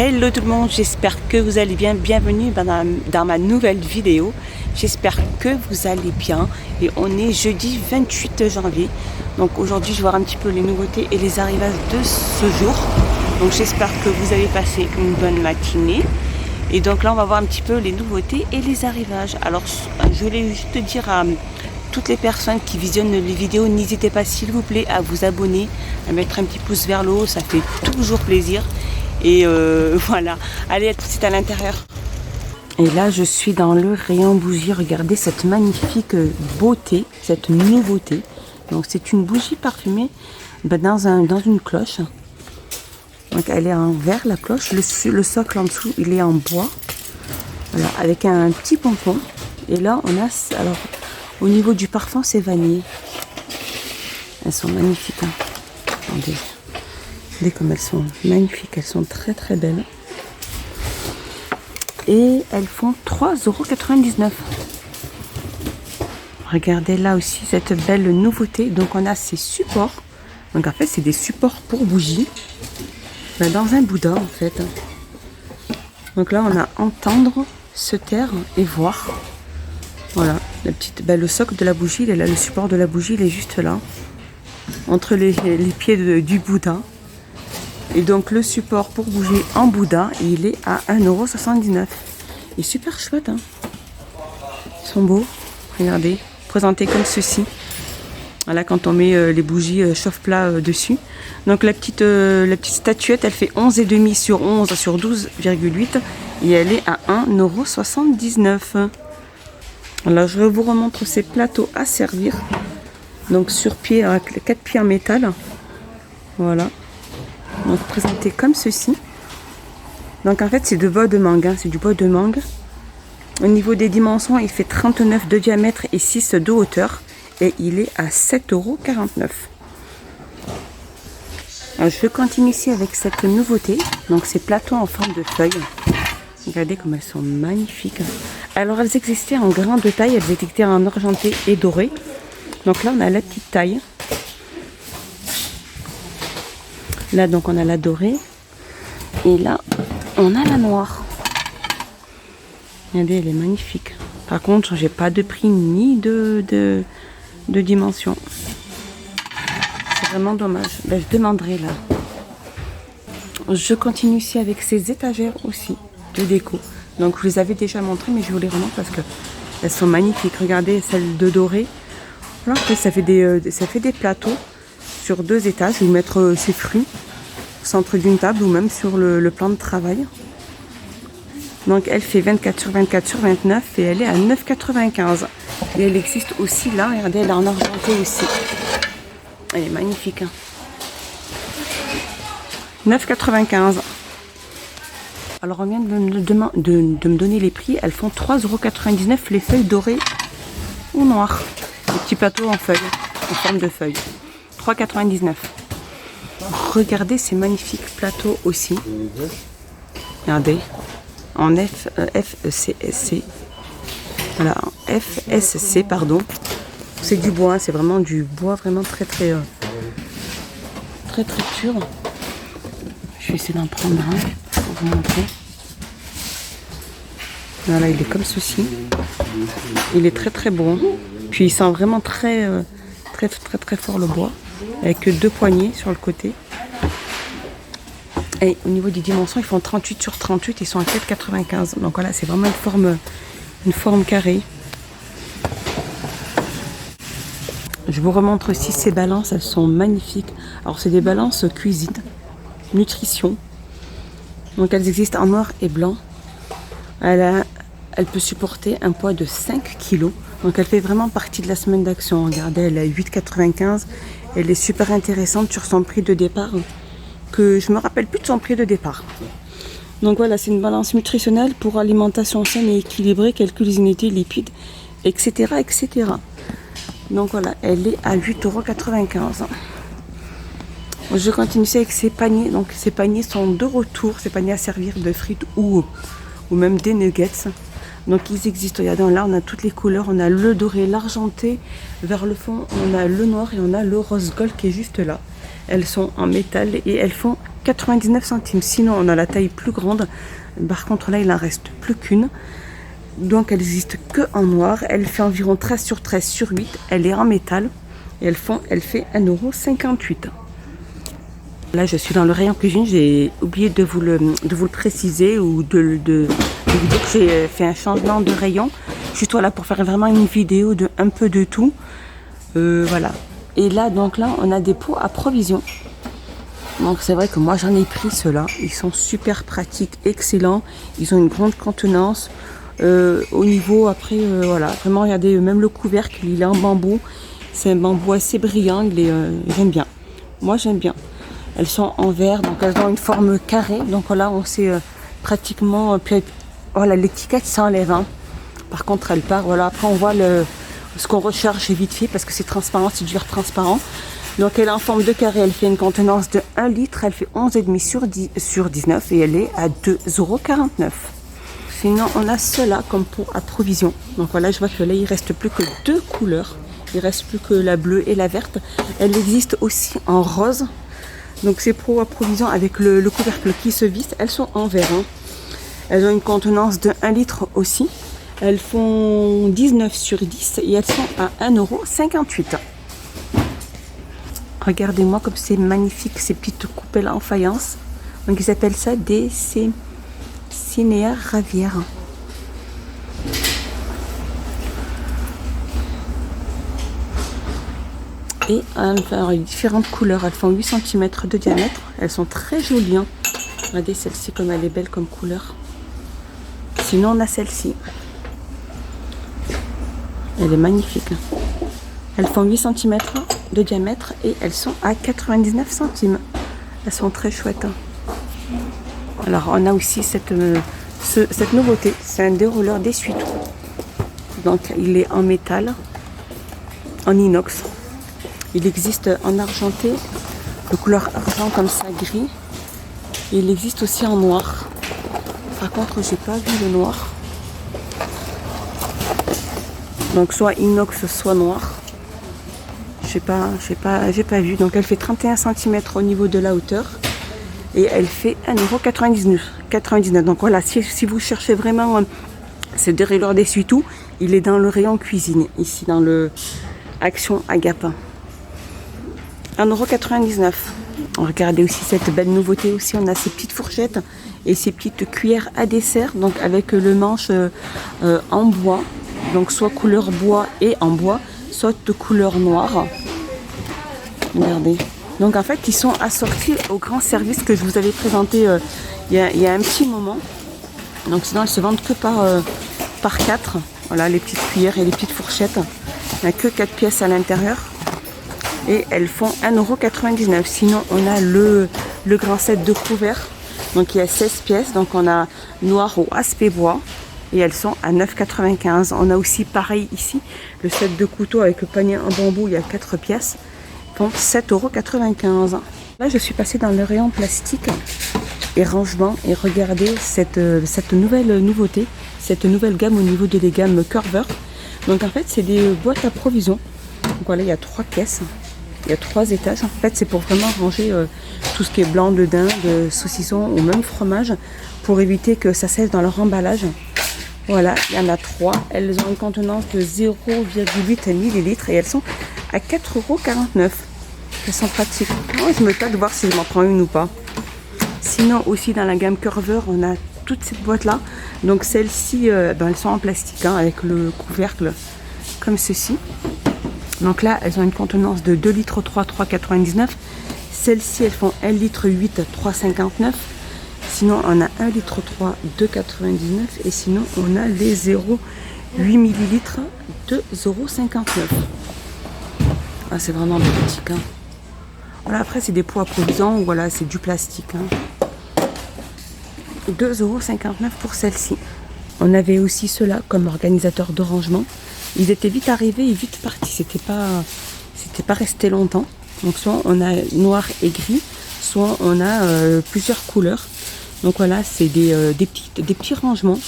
Hello tout le monde, j'espère que vous allez bien. Bienvenue dans ma nouvelle vidéo. J'espère que vous allez bien. Et on est jeudi 28 janvier. Donc aujourd'hui, je vais voir un petit peu les nouveautés et les arrivages de ce jour. Donc j'espère que vous avez passé une bonne matinée. Et donc là, on va voir un petit peu les nouveautés et les arrivages. Alors, je voulais juste dire à toutes les personnes qui visionnent les vidéos, n'hésitez pas s'il vous plaît à vous abonner, à mettre un petit pouce vers le haut, ça fait toujours plaisir. Et voilà, allez, à tout de suite à l'intérieur. Et là, je suis dans le rayon bougie. Regardez cette magnifique beauté, cette nouveauté. Donc, c'est une bougie parfumée dans une cloche. Donc, elle est en verre, la cloche. Le socle en dessous, il est en bois. Voilà, avec un petit pompon. Et là, on a... Alors, au niveau du parfum, c'est vanille. Elles sont magnifiques. Hein. Attendez. Regardez comme elles sont magnifiques, elles sont très très belles. Et elles font 3,99 €. Regardez là aussi cette belle nouveauté. Donc on a ces supports. Donc en fait c'est des supports pour bougies. Dans un boudin en fait. Donc là on a entendre, se taire et voir. Voilà, le socle de la bougie, il est là, le support de la bougie il est juste là. Entre les pieds du boudin. Et donc le support pour bouger en boudin, il est à 1,79 €. Il est super chouette. Hein, ils sont beaux. Regardez, présentés comme ceci. Voilà, quand on met les bougies chauffe-plat dessus. Donc la petite statuette, elle fait 11,5 sur 11 sur 12,8. Et elle est à 1,79 €. Alors je vous remontre ces plateaux à servir. Donc sur pied, avec les 4 pieds en métal. Voilà. Donc présenté comme ceci. Donc en fait c'est de bois de mangue, hein, c'est du bois de mangue. Au niveau des dimensions, il fait 39 de diamètre et 6 de hauteur. Et il est à 7,49 €. Alors, je continue ici avec cette nouveauté. Donc ces plateaux en forme de feuilles. Regardez comme elles sont magnifiques. Alors elles existaient en grains de taille, elles existaient en argenté et doré. Donc là on a la petite taille. Là, donc, on a la dorée. Et là, on a la noire. Regardez, elle est magnifique. Par contre, j'ai pas de prix ni de dimension. C'est vraiment dommage. Ben, je demanderai là. Je continue ici avec ces étagères aussi de déco. Donc, je les avais déjà montrées, mais je vous les remontre parce que elles sont magnifiques. Regardez, celle de dorée. Voilà, ça fait des plateaux. Sur 2 étages, vous mettre ses fruits au centre d'une table ou même sur le plan de travail. Donc elle fait 24 sur 24 sur 29 et elle est à 9,95 €. Et elle existe aussi là, regardez, elle est en argenté aussi. Elle est magnifique. Hein. 9,95 €. Alors on vient de me donner les prix. Elles font 3,99 € les feuilles dorées ou noires. Les petits plateaux en feuilles, en forme de feuilles. 3,99 €. Regardez ces magnifiques plateaux aussi. Regardez. En FSC. Voilà, en FSC, pardon. C'est du bois, hein, c'est vraiment du bois vraiment très très pur. Je vais essayer d'en prendre un pour vous montrer. Voilà, il est comme ceci. Il est très très beau. Hein. Puis il sent vraiment très fort le bois. Avec 2 poignées sur le côté. Et au niveau des dimensions, ils font 38 sur 38, ils sont à 4,95 €. Donc voilà, c'est vraiment une forme carrée. Je vous remontre aussi ces balances, elles sont magnifiques. Alors c'est des balances cuisine, nutrition. Donc elles existent en noir et blanc. Elle peut supporter un poids de 5 kg. Donc elle fait vraiment partie de la semaine d'action. Regardez, elle est à 8,95 €. Elle est super intéressante sur son prix de départ, que je me rappelle plus de son prix de départ. Donc voilà, c'est une balance nutritionnelle pour alimentation saine et équilibrée, calcul des unités lipides, etc., etc. Donc voilà, elle est à 8,95 €. Je continue avec ces paniers. Donc ces paniers sont de retour, ces paniers à servir de frites ou même des nuggets. Donc ils existent, regardez, là on a toutes les couleurs, on a le doré, l'argenté, vers le fond on a le noir et on a le rose gold qui est juste là. Elles sont en métal et elles font 99 centimes. Sinon, on a la taille plus grande. Par contre, là, il n'en reste plus qu'une. Donc, elle n'existe que en noir. Elle fait environ 13 sur 13 sur 8. Elle est en métal. Et elle fait 1,58 €. Là, je suis dans le rayon cuisine. J'ai oublié de vous le préciser ou de vous dire que j'ai fait un changement de rayon. Je suis là pour faire vraiment une vidéo de un peu de tout. Voilà. Et là, donc là, on a des pots à provisions. Donc c'est vrai que moi j'en ai pris ceux-là. Ils sont super pratiques, excellents. Ils ont une grande contenance. Au niveau, après, voilà. Vraiment, regardez, même le couvercle, il est en bambou. C'est un bambou assez brillant. J'aime bien. Moi, j'aime bien. Elles sont en verre, donc elles ont une forme carrée. Donc là, on sait pratiquement... Puis, voilà, l'étiquette s'enlève. Hein. Par contre, elle part. Voilà, après, on voit ce qu'on recherche vite fait parce que c'est transparent, c'est du verre transparent. Donc elle est en forme de carré, elle fait une contenance de 1 litre, elle fait 11,5 sur 19 et elle est à 2,49 €. Sinon on a cela comme pot à provision. Donc voilà, je vois que là il reste plus que 2 couleurs. Il reste plus que la bleue et la verte. Elle existe aussi en rose. Donc ces pots à provision avec le couvercle qui se visse, elles sont en verre. Hein. Elles ont une contenance de 1 litre aussi. Elles font 19 sur 10 et elles sont à 1,58 €. Regardez-moi comme c'est magnifique ces petites coupelles en faïence. Donc ils appellent ça des Cinea Ravière. Et enfin, différentes couleurs. Elles font 8 cm de diamètre. Elles sont très jolies. Hein. Regardez celle-ci comme elle est belle comme couleur. Sinon on a celle-ci. Elle est magnifique. Elles font 8 cm de diamètre et elles sont à 99 centimes. Elles sont très chouettes. Alors on a aussi cette nouveauté. C'est un dérouleur d'essuie-tout. Donc il est en métal, en inox. Il existe en argenté, de couleur argent comme ça, gris. Et il existe aussi en noir. Par contre, j'ai pas vu le noir. Donc soit inox, soit noir. J'ai pas vu. Donc elle fait 31 cm au niveau de la hauteur. Et elle fait 1,99 €. Donc voilà, si vous cherchez vraiment ce dérouleur d'essuie-tout, il est dans le rayon cuisine, ici dans le Action Agapin. 1,99 €. Regardez aussi cette belle nouveauté aussi. On a ces petites fourchettes et ces petites cuillères à dessert. Donc avec le manche en bois. Donc soit couleur bois et en bois, soit de couleur noire. Regardez. Donc en fait, ils sont assortis au grand service que je vous avais présenté il y a un petit moment. Donc sinon, elles se vendent que par 4. Voilà, les petites cuillères et les petites fourchettes. Il n'y a que 4 pièces à l'intérieur. Et elles font 1,99 €. Sinon, on a le grand set de couverts. Donc il y a 16 pièces. Donc on a noir ou aspect bois. Et elles sont à 9,95 €. On a aussi pareil ici, le set de couteaux avec le panier en bambou, il y a 4 pièces. Font 7,95 €. Là, je suis passée dans le rayon plastique et rangement. Et regardez cette nouvelle nouveauté, cette nouvelle gamme au niveau de les gammes Curver. Donc en fait, c'est des boîtes à provisions. Donc voilà, il y a 3 caisses. Il y a 3 étages. En fait, c'est pour vraiment ranger tout ce qui est blanc de dinde, de saucisson ou même fromage pour éviter que ça sèche dans leur emballage. Voilà, il y en a 3. Elles ont une contenance de 0,8 ml et elles sont à 4,49 €. Elles sont pratiques. Oh, je me tâte de voir si je m'en prends une ou pas. Sinon, aussi dans la gamme Curver, on a toutes ces boîtes-là. Donc celles-ci, elles sont en plastique hein, avec le couvercle comme ceci. Donc là, elles ont une contenance de 2,3 litres, 3,99 €. Celles-ci, elles font 1,8 litre, 3,59 €. Sinon, on a 1,3 litre, 2,99 € et sinon, on a les 0,8 ml, 2,59 €. Ah, c'est vraiment pratique. Hein. Voilà, après, c'est des pots à provision, voilà, c'est du plastique. Hein. 2,59 € pour celle-ci. On avait aussi ceux-là comme organisateur de rangement. Ils étaient vite arrivés et vite partis. C'était pas resté longtemps. Donc, soit on a noir et gris, soit on a plusieurs couleurs. Donc voilà, c'est des petits rangements.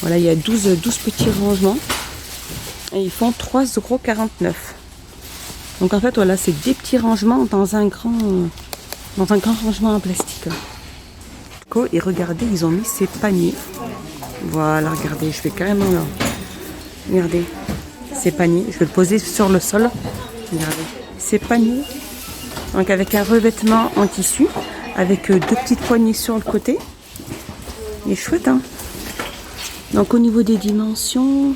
Voilà, il y a 12 petits rangements. Et ils font 3,49 €. Donc en fait, voilà, c'est des petits rangements dans un grand rangement en plastique. Et regardez, ils ont mis ces paniers. Voilà, regardez, je vais carrément là. Regardez, ces paniers, je vais le poser sur le sol. Regardez, ces paniers. Donc avec un revêtement en tissu, avec deux petites poignées sur le côté. Il est chouette, hein. Donc au niveau des dimensions,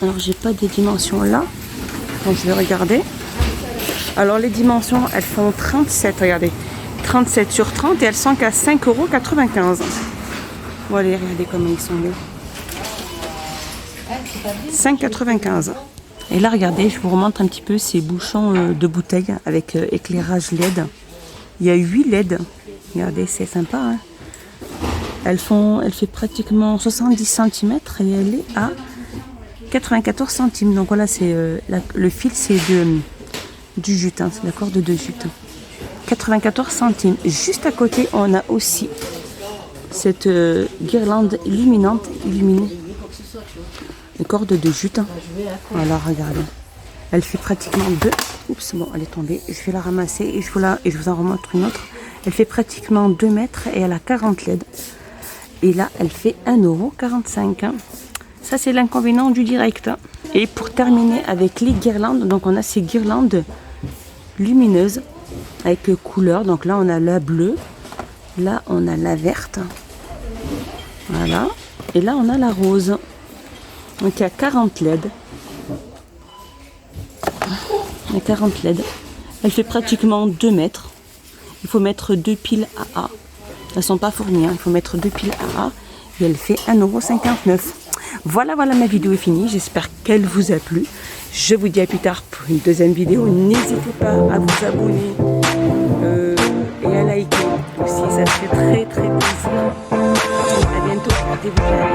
alors j'ai pas des dimensions là, donc je vais regarder. Alors les dimensions, elles font 37, regardez, 37 sur 30 et elles sont qu'à 5,95 €. Voilà, regardez comment ils sont beaux. 5,95 €. Et là, regardez, je vous remontre un petit peu ces bouchons de bouteilles avec éclairage LED. Il y a 8 LED. Regardez, c'est sympa, hein. Elle fait pratiquement 70 cm et elle est à 94 centimes. Donc voilà, c'est le fil, c'est du jute, hein, c'est la corde de jute. 94 centimes. Juste à côté, on a aussi cette guirlande illuminée. Une corde de jute. Voilà, regardez. Elle fait pratiquement 2. Oups, bon, elle est tombée. Je vais la ramasser et je vous en remontre une autre. Elle fait pratiquement 2 mètres et elle a 40 LED. Et là, elle fait 1,45 €. Ça, c'est l'inconvénient du direct. Et pour terminer avec les guirlandes, donc on a ces guirlandes lumineuses avec couleurs. Donc là, on a la bleue. Là, on a la verte. Voilà. Et là, on a la rose. Donc il y a 40 LED. Il y a 40 LED. Elle fait pratiquement 2 mètres. Il faut mettre 2 piles AA. Elles ne sont pas fournies, hein. Il faut mettre 2 piles AA. Et elle fait 1,59 €. Voilà, ma vidéo est finie. J'espère qu'elle vous a plu. Je vous dis à plus tard pour une deuxième vidéo. N'hésitez pas à vous abonner et à liker aussi. Ça me fait très très plaisir. À bientôt. Portez-vous bien.